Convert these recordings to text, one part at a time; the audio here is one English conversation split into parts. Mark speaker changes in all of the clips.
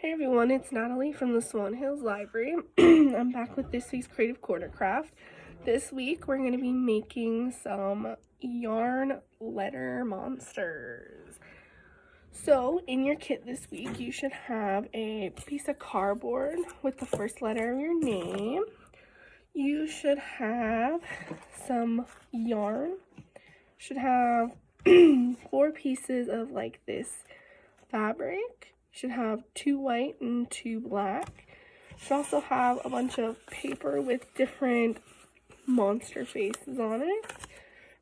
Speaker 1: Hey everyone, it's Natalie from the Swan Hills Library. I'm back with this week's Creative Corner Craft. This week we're going to be making some yarn letter monsters. So in your kit this week you should have a piece of cardboard with the first letter of your name. You should have some yarn. You should have 4 pieces of like this fabric. You should have 2 white and 2 black. You should also have a bunch of paper with different monster faces on it.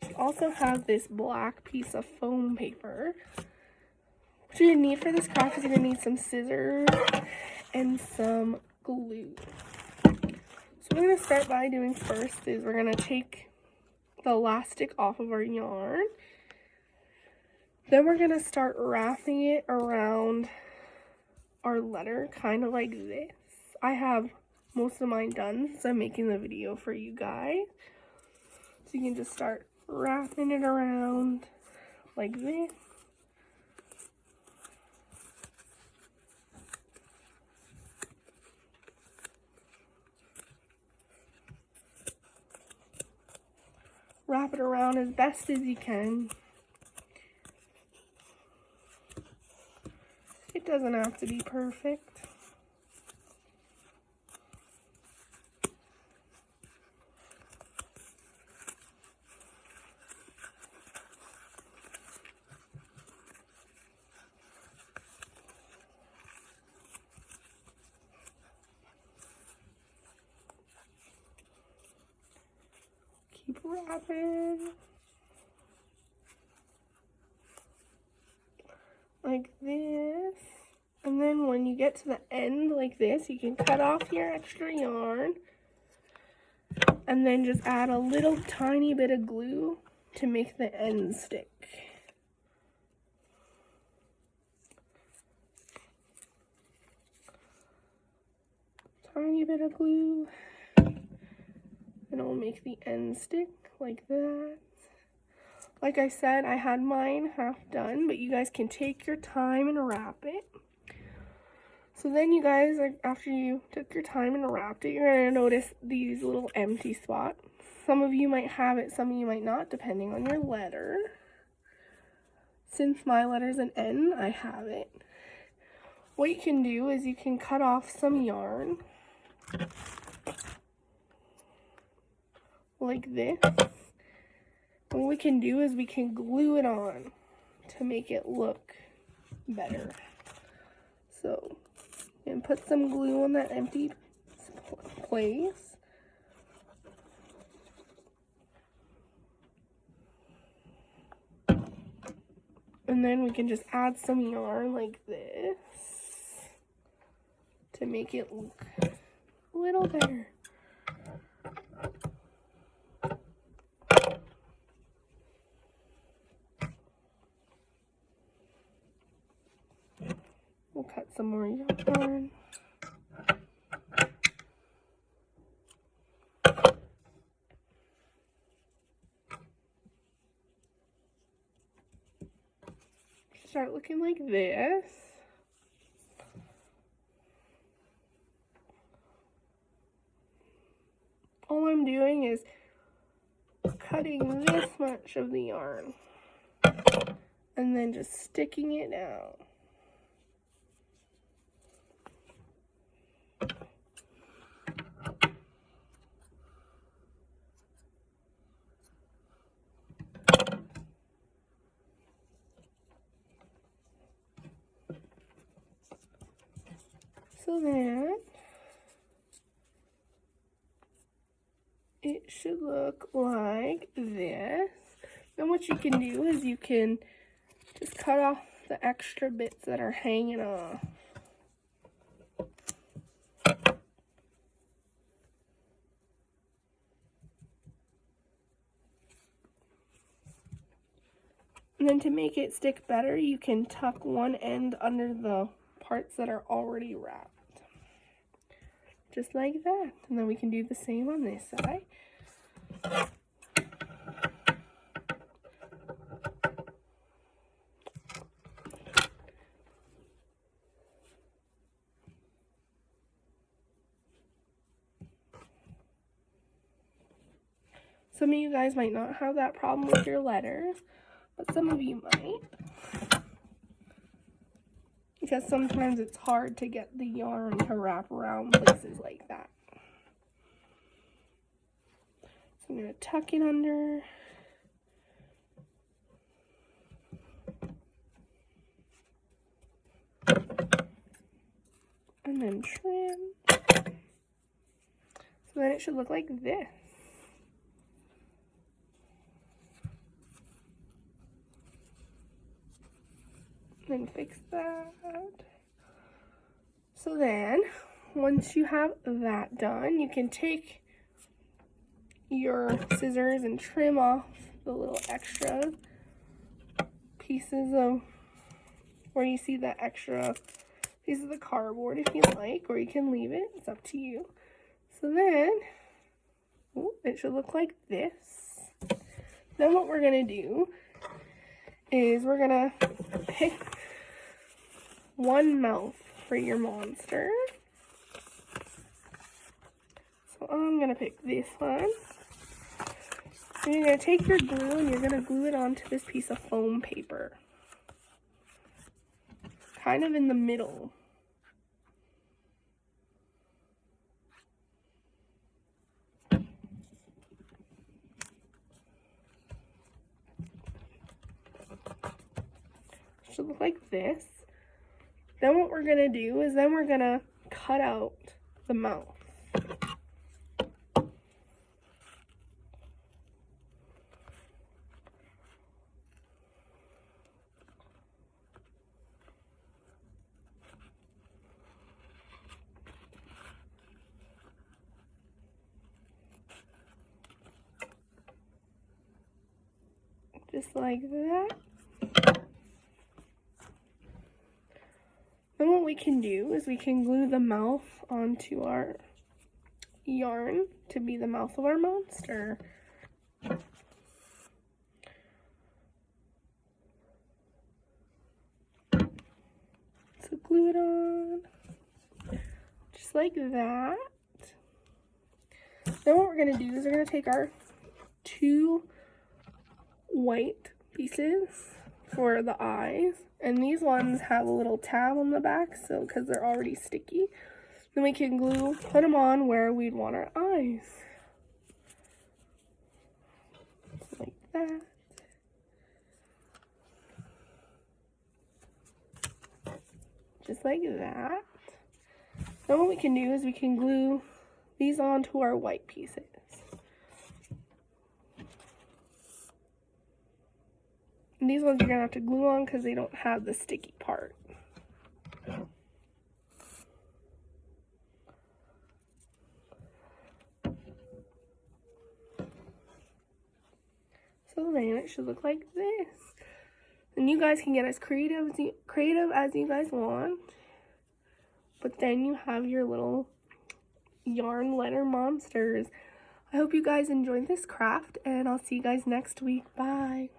Speaker 1: You also have this black piece of foam paper. What you're going to need for this craft is you're going to need some scissors and some glue. So what we're going to start by doing first is we're going to take the elastic off of our yarn. Then we're going to start wrapping it around our letter, kind of like this. I have most of mine done since I'm making the video for you guys. So you can just start wrapping it around like this. Wrap it around as best as you can. It doesn't have to be perfect. Keep wrapping. Like this. And then when you get to the end like this, you can cut off your extra yarn. And then just add a little tiny bit of glue to make the end stick. Tiny bit of glue. And I'll make the end stick like that. Like I said, I had mine half done, but you guys can take your time and wrap it. So then you guys, after you took your time and wrapped it, you're going to notice these little empty spots. Some of you might have it, some of you might not, depending on your letter. Since my letter's an N, I have it. What you can do is you can cut off some yarn. Like this. And what we can do is we can glue it on to make it look better. So, and put some glue on that empty place. And then we can just add some yarn like this to make it look a little better. We'll cut some more yarn. Start looking like this. All I'm doing is cutting this much of the yarn and then just sticking it down. So that it should look like this. Then what you can do is you can just cut off the extra bits that are hanging off. And then to make it stick better, you can tuck one end under the parts that are already wrapped. Just like that. And then we can do the same on this side. Some of you guys might not have that problem with your letters, but some of you might. Because sometimes it's hard to get the yarn to wrap around places like that. So I'm going to tuck it under. And then trim. So then it should look like this. Then fix that. So then, once you have that done, you can take your scissors and trim off the little extra pieces of, where you see the extra pieces of the cardboard if you like, or you can leave it. It's up to you. So then, it should look like this. Then what we're going to do is we're going to pick one mouth for your monster. So I'm going to pick this one. And you're going to take your glue and you're going to glue it onto this piece of foam paper. Kind of in the middle. Should look like this. Then what we're gonna do is then we're gonna cut out the mouth. Just like that. Then what we can do is we can glue the mouth onto our yarn to be the mouth of our monster. So glue it on, just like that. Then what we're gonna do is we're gonna take our two white pieces for the eyes, and these ones have a little tab on the back, so because they're already sticky, then we can put them on where we'd want our eyes, like that. Just like that. Then what we can do is we can glue these onto our white pieces. And these ones you're going to have to glue on because they don't have the sticky part. So then it should look like this. And you guys can get as creative as you guys want. But then you have your little yarn letter monsters. I hope you guys enjoyed this craft, and I'll see you guys next week. Bye.